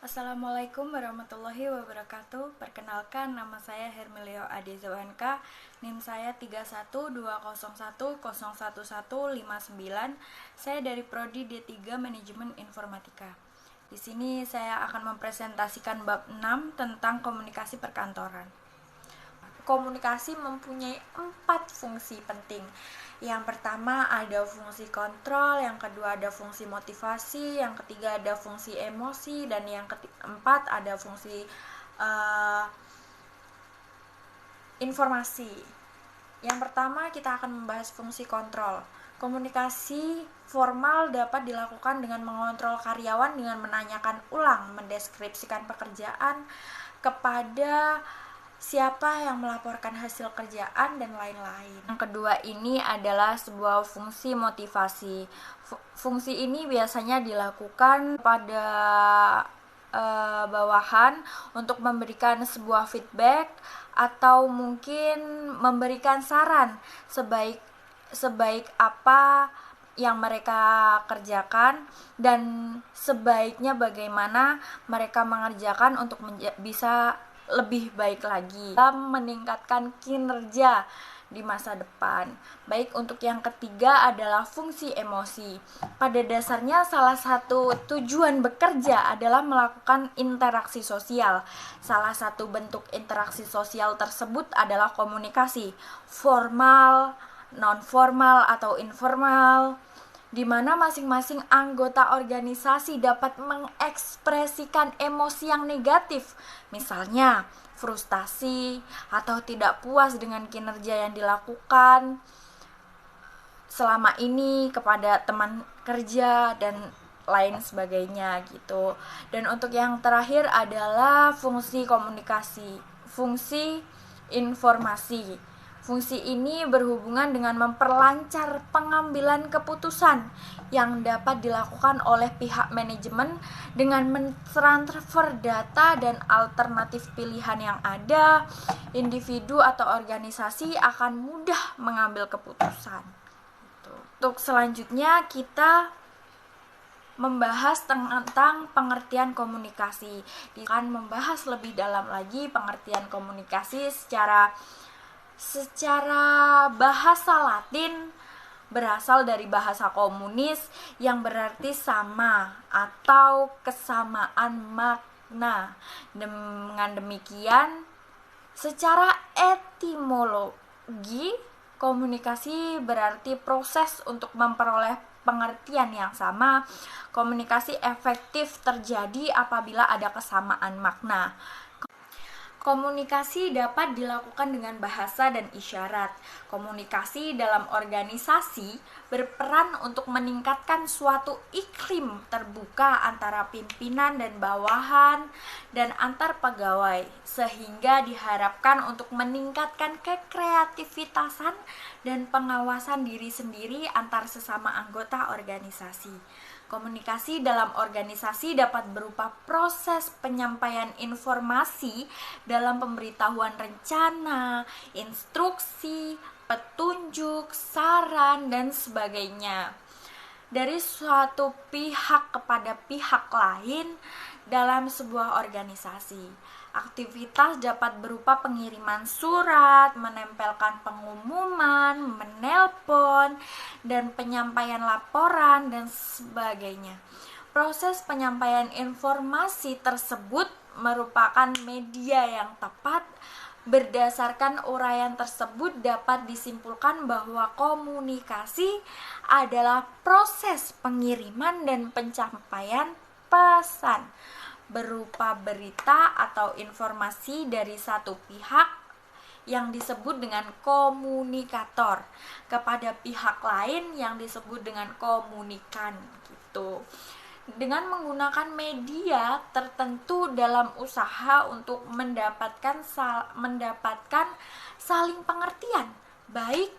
Assalamualaikum warahmatullahi wabarakatuh. Perkenalkan, nama saya Hermilio Adeza UNK. NIM saya 3120101159. Saya dari Prodi D3 Manajemen Informatika. Di sini saya akan mempresentasikan bab 6 tentang komunikasi perkantoran. Komunikasi mempunyai 4 fungsi penting. Yang pertama ada fungsi kontrol, yang kedua ada fungsi motivasi, yang ketiga ada fungsi emosi, dan yang keempat ada fungsi informasi. Yang pertama kita akan membahas fungsi kontrol. Komunikasi formal dapat dilakukan dengan mengontrol karyawan dengan menanyakan ulang, mendeskripsikan pekerjaan kepada siapa yang melaporkan hasil kerjaan, dan lain-lain. Yang kedua ini adalah sebuah fungsi motivasi. Fungsi ini biasanya dilakukan pada bawahan untuk memberikan sebuah feedback atau mungkin memberikan saran sebaik apa yang mereka kerjakan dan sebaiknya bagaimana mereka mengerjakan untuk bisa lebih baik lagi dalam meningkatkan kinerja di masa depan. Baik, untuk yang ketiga adalah fungsi emosi. Pada dasarnya salah satu tujuan bekerja adalah melakukan interaksi sosial. Salah satu bentuk interaksi sosial tersebut adalah komunikasi formal, non-formal atau informal, di mana masing-masing anggota organisasi dapat mengekspresikan emosi yang negatif, misalnya frustasi atau tidak puas dengan kinerja yang dilakukan selama ini kepada teman kerja dan lain sebagainya gitu. Dan untuk yang terakhir adalah fungsi komunikasi, fungsi informasi. Fungsi ini berhubungan dengan memperlancar pengambilan keputusan yang dapat dilakukan oleh pihak manajemen dengan mentransfer data dan alternatif pilihan yang ada. Individu atau organisasi akan mudah mengambil keputusan. Untuk selanjutnya kita membahas tentang pengertian komunikasi. Kita akan membahas lebih dalam lagi pengertian komunikasi secara bahasa Latin, berasal dari bahasa komunis yang berarti sama atau kesamaan makna. Dengan demikian, secara etimologi, komunikasi berarti proses untuk memperoleh pengertian yang sama. Komunikasi efektif terjadi apabila ada kesamaan makna. Komunikasi dapat dilakukan dengan bahasa dan isyarat. Komunikasi dalam organisasi berperan untuk meningkatkan suatu iklim terbuka antara pimpinan dan bawahan dan antar pegawai, sehingga diharapkan untuk meningkatkan kekreativitasan dan pengawasan diri sendiri antar sesama anggota organisasi. Komunikasi dalam organisasi dapat berupa proses penyampaian informasi dalam pemberitahuan rencana, instruksi, petunjuk, saran, dan sebagainya dari suatu pihak kepada pihak lain dalam sebuah organisasi. Aktivitas dapat berupa pengiriman surat, menempelkan pengumuman, menelpon, dan penyampaian laporan, dan sebagainya. Proses penyampaian informasi tersebut merupakan media yang tepat. Berdasarkan uraian tersebut dapat disimpulkan bahwa komunikasi adalah proses pengiriman dan pencapaian pesan berupa berita atau informasi dari satu pihak yang disebut dengan komunikator kepada pihak lain yang disebut dengan komunikan gitu. Dengan menggunakan media tertentu dalam usaha untuk mendapatkan saling pengertian baik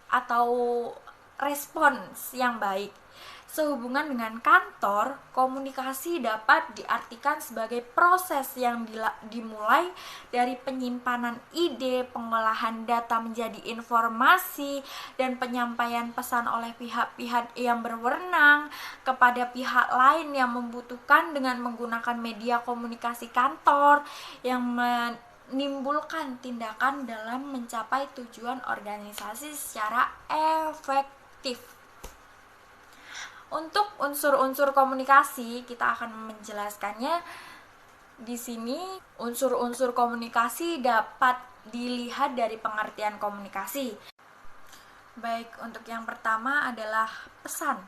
atau respons yang baik, Sehubungan dengan kantor, komunikasi dapat diartikan sebagai proses yang dimulai dari penyimpanan ide, pengolahan data menjadi informasi, dan penyampaian pesan oleh pihak-pihak yang berwenang kepada pihak lain yang membutuhkan dengan menggunakan media komunikasi kantor yang menimbulkan tindakan dalam mencapai tujuan organisasi secara efektif. Untuk unsur-unsur komunikasi, kita akan menjelaskannya di sini. Unsur-unsur komunikasi dapat dilihat dari pengertian komunikasi. Baik, untuk yang pertama adalah pesan.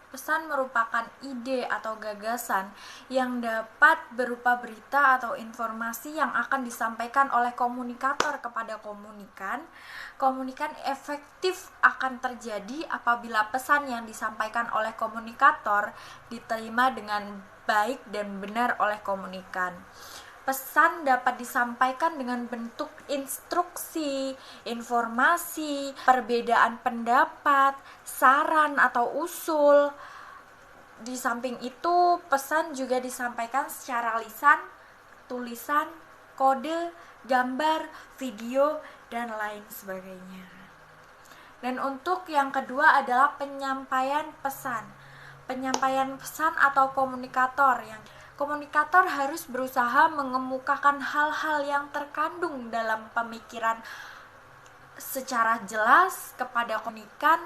Pesan merupakan ide atau gagasan yang dapat berupa berita atau informasi yang akan disampaikan oleh komunikator kepada komunikan. Komunikan efektif akan terjadi apabila pesan yang disampaikan oleh komunikator diterima dengan baik dan benar oleh komunikan. Pesan dapat disampaikan dengan bentuk instruksi, informasi, perbedaan pendapat, saran atau usul. Di samping itu, pesan juga disampaikan secara lisan, tulisan, kode, gambar, video, dan lain sebagainya. Dan untuk yang kedua adalah penyampaian pesan. Penyampaian pesan atau komunikator harus berusaha mengemukakan hal-hal yang terkandung dalam pemikiran secara jelas kepada komunikan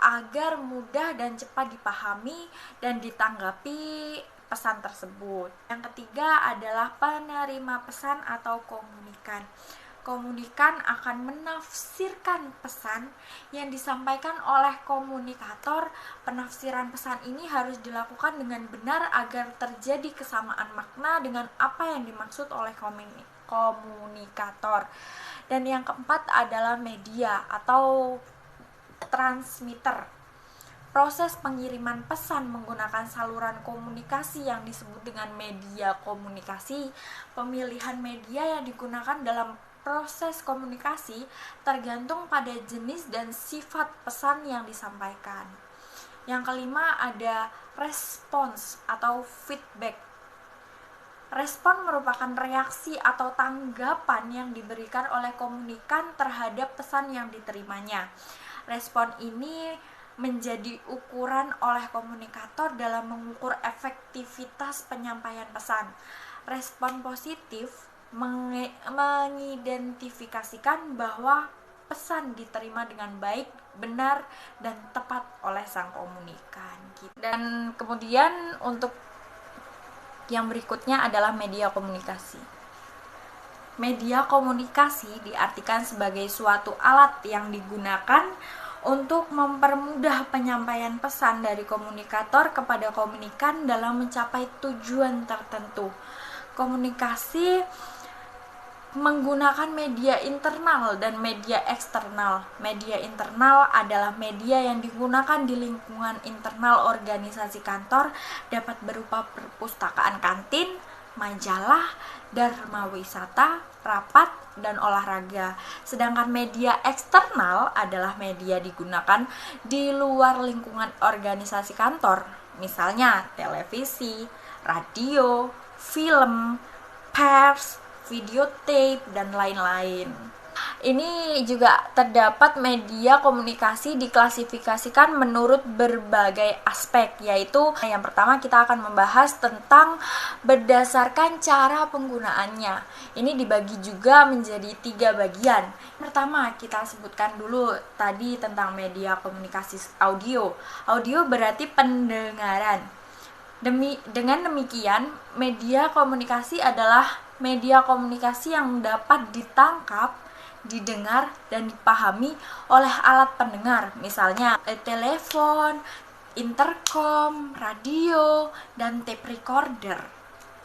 agar mudah dan cepat dipahami dan ditanggapi pesan tersebut. Yang ketiga adalah penerima pesan atau komunikan. Komunikan akan menafsirkan pesan yang disampaikan oleh komunikator. Penafsiran pesan ini harus dilakukan dengan benar agar terjadi kesamaan makna dengan apa yang dimaksud oleh komunikator. Dan yang keempat adalah media atau transmitter. Proses pengiriman pesan menggunakan saluran komunikasi yang disebut dengan media komunikasi. Pemilihan media yang digunakan dalam proses komunikasi tergantung pada jenis dan sifat pesan yang disampaikan. Yang kelima ada respons atau feedback. Respon merupakan reaksi atau tanggapan yang diberikan oleh komunikan terhadap pesan yang diterimanya. Respon ini menjadi ukuran oleh komunikator dalam mengukur efektivitas penyampaian pesan. Respon positif mengidentifikasikan bahwa pesan diterima dengan baik, benar, dan tepat oleh sang komunikan. Dan kemudian untuk yang berikutnya adalah media komunikasi. Media komunikasi diartikan sebagai suatu alat yang digunakan untuk mempermudah penyampaian pesan dari komunikator kepada komunikan dalam mencapai tujuan tertentu. Komunikasi menggunakan media internal dan media eksternal. Media internal adalah media yang digunakan di lingkungan internal organisasi kantor, dapat berupa perpustakaan kantin, majalah, dharma wisata, rapat, dan olahraga. Sedangkan media eksternal adalah media digunakan di luar lingkungan organisasi kantor, misalnya televisi, radio, film, pers, videotape, dan lain-lain. Ini juga terdapat media komunikasi diklasifikasikan menurut berbagai aspek, yaitu yang pertama kita akan membahas tentang berdasarkan cara penggunaannya. Ini dibagi juga menjadi 3 bagian. Pertama, kita sebutkan dulu tadi tentang media komunikasi audio. Audio berarti pendengaran. Dengan demikian, media komunikasi adalah media komunikasi yang dapat ditangkap, didengar, dan dipahami oleh alat pendengar, misalnya telepon, intercom, radio, dan tape recorder.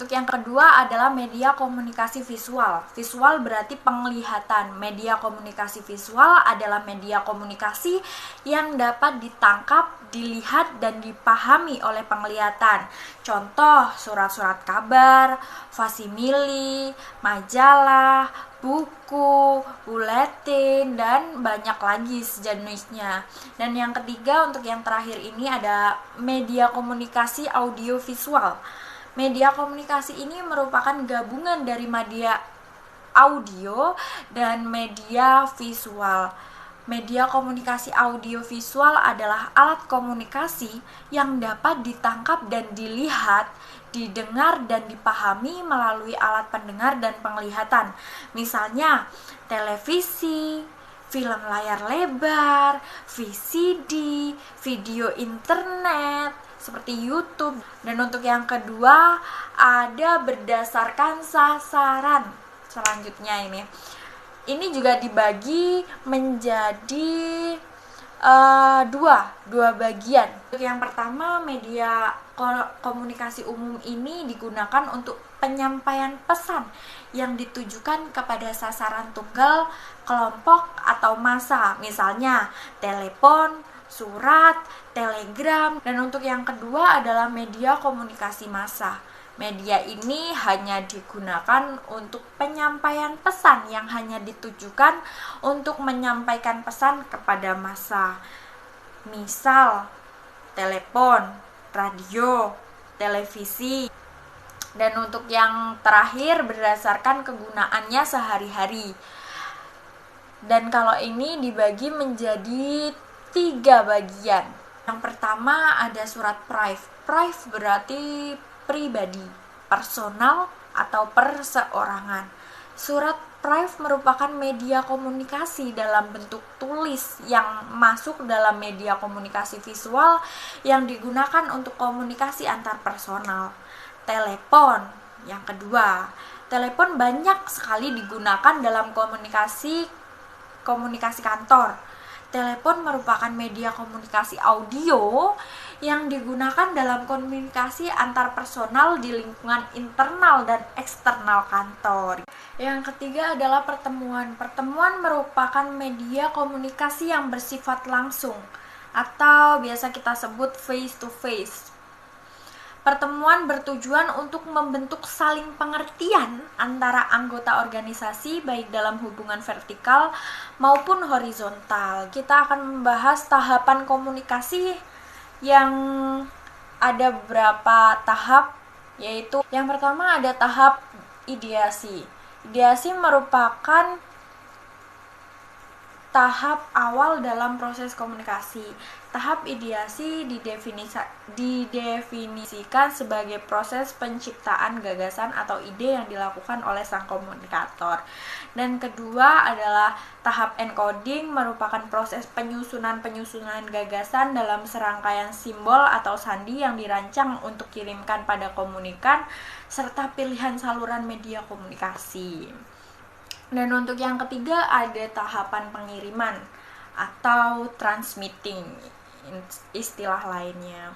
Untuk yang kedua adalah media komunikasi visual. Visual berarti penglihatan. Media komunikasi visual adalah media komunikasi yang dapat ditangkap, dilihat, dan dipahami oleh penglihatan. Contoh, surat-surat kabar, fasimili, majalah, buku, buletin, dan banyak lagi sejenisnya. Dan yang ketiga, untuk yang terakhir ini ada media komunikasi audiovisual. Media komunikasi ini merupakan gabungan dari media audio dan media visual. Media komunikasi audiovisual adalah alat komunikasi yang dapat ditangkap dan dilihat, didengar dan dipahami melalui alat pendengar dan penglihatan. Misalnya, televisi, film layar lebar, VCD, video internet, seperti YouTube. Dan untuk yang kedua ada berdasarkan sasaran. Selanjutnya ini juga dibagi menjadi dua bagian. Untuk yang pertama, media komunikasi umum ini digunakan untuk penyampaian pesan yang ditujukan kepada sasaran tunggal, kelompok, atau massa. Misalnya telepon, surat, telegram. Dan untuk yang kedua adalah media komunikasi massa. Media ini hanya digunakan untuk penyampaian pesan yang hanya ditujukan untuk menyampaikan pesan kepada massa. Misal, telepon, radio, televisi. Dan untuk yang terakhir berdasarkan kegunaannya sehari-hari. Dan kalau ini dibagi menjadi 3 bagian. Yang pertama ada surat prive. Prive berarti pribadi, personal, atau perseorangan. Surat prive merupakan media komunikasi dalam bentuk tulis yang masuk dalam media komunikasi visual yang digunakan untuk komunikasi antar personal. Telepon, yang kedua. Telepon banyak sekali digunakan dalam komunikasi kantor. Telepon merupakan media komunikasi audio yang digunakan dalam komunikasi antar personal di lingkungan internal dan eksternal kantor. Yang ketiga adalah pertemuan. Pertemuan merupakan media komunikasi yang bersifat langsung atau biasa kita sebut face to face. Pertemuan bertujuan untuk membentuk saling pengertian antara anggota organisasi baik dalam hubungan vertikal maupun horizontal. Kita akan membahas tahapan komunikasi yang ada beberapa tahap, yaitu yang pertama ada tahap ideasi. Ideasi merupakan tahap awal dalam proses komunikasi. Tahap ideasi didefinisikan sebagai proses penciptaan gagasan atau ide yang dilakukan oleh sang komunikator. Dan kedua adalah tahap encoding, merupakan proses penyusunan gagasan dalam serangkaian simbol atau sandi yang dirancang untuk kirimkan pada komunikan serta pilihan saluran media komunikasi. Dan untuk yang ketiga ada tahapan pengiriman atau transmitting, istilah lainnya.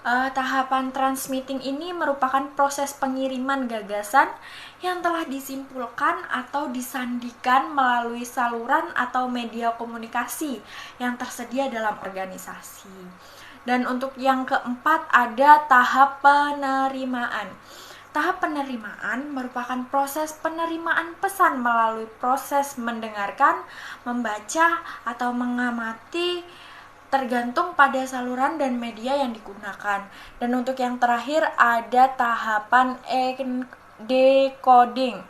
Tahapan transmitting ini merupakan proses pengiriman gagasan yang telah disimpulkan atau disandikan melalui saluran atau media komunikasi yang tersedia dalam organisasi. Dan untuk yang keempat ada tahap penerimaan. Tahap penerimaan merupakan proses penerimaan pesan melalui proses mendengarkan, membaca, atau mengamati tergantung pada saluran dan media yang digunakan. Dan untuk yang terakhir ada tahapan decoding.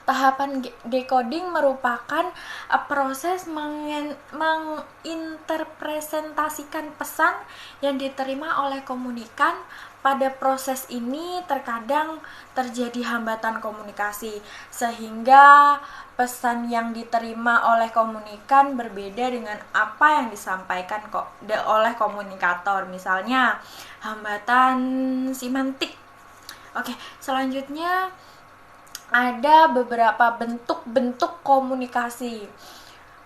Tahapan decoding merupakan proses menginterpresentasikan pesan yang diterima oleh komunikan. Pada proses ini terkadang terjadi hambatan komunikasi sehingga pesan yang diterima oleh komunikan berbeda dengan apa yang disampaikan oleh komunikator. Misalnya hambatan semantik. Oke, selanjutnya ada beberapa bentuk komunikasi.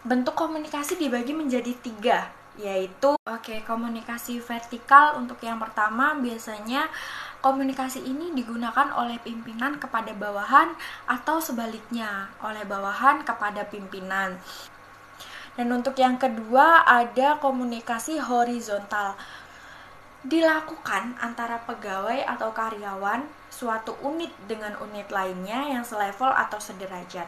Bentuk komunikasi dibagi menjadi 3, yaitu komunikasi vertikal. Untuk yang pertama biasanya Komunikasi ini digunakan oleh pimpinan kepada bawahan atau sebaliknya, oleh bawahan kepada pimpinan. Dan untuk yang kedua ada komunikasi horizontal. Dilakukan antara pegawai atau karyawan suatu unit dengan unit lainnya yang selevel atau sederajat.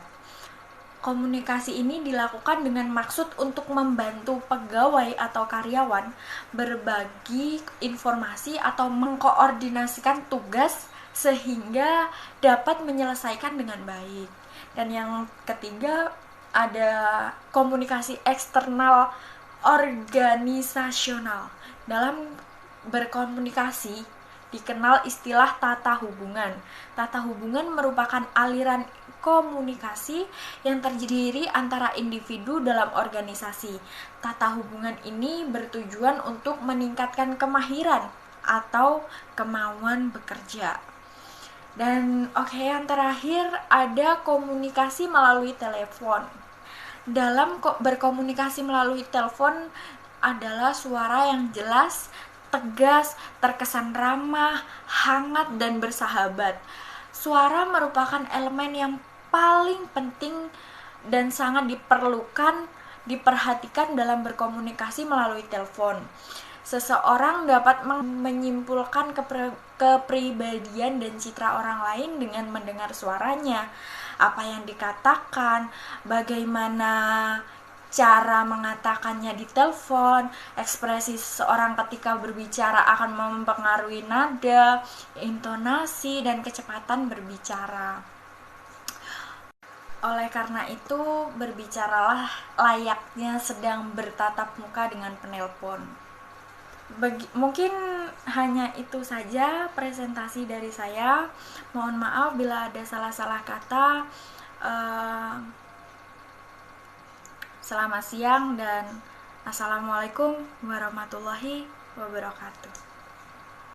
Komunikasi ini dilakukan dengan maksud untuk membantu pegawai atau karyawan berbagi informasi atau mengkoordinasikan tugas sehingga dapat menyelesaikan dengan baik. Dan yang ketiga ada komunikasi eksternal organisasional. Dalam berkomunikasi dikenal istilah tata hubungan. Tata hubungan merupakan aliran komunikasi yang terdiri antara individu dalam organisasi. Tata hubungan ini bertujuan untuk meningkatkan kemahiran atau kemauan bekerja. Dan yang terakhir ada komunikasi melalui telepon. Dalam berkomunikasi melalui telepon adalah suara yang jelas, tegas, terkesan ramah, hangat, dan bersahabat. Suara merupakan elemen yang paling penting dan sangat diperhatikan dalam berkomunikasi melalui telepon. Seseorang dapat menyimpulkan kepribadian dan citra orang lain dengan mendengar suaranya, apa yang dikatakan, bagaimana cara mengatakannya di telepon, ekspresi seseorang ketika berbicara akan mempengaruhi nada, intonasi, dan kecepatan berbicara. Oleh karena itu, berbicaralah layaknya sedang bertatap muka dengan penelpon. Mungkin hanya itu saja presentasi dari saya. Mohon maaf bila ada salah-salah kata. Selamat siang dan Assalamualaikum warahmatullahi wabarakatuh.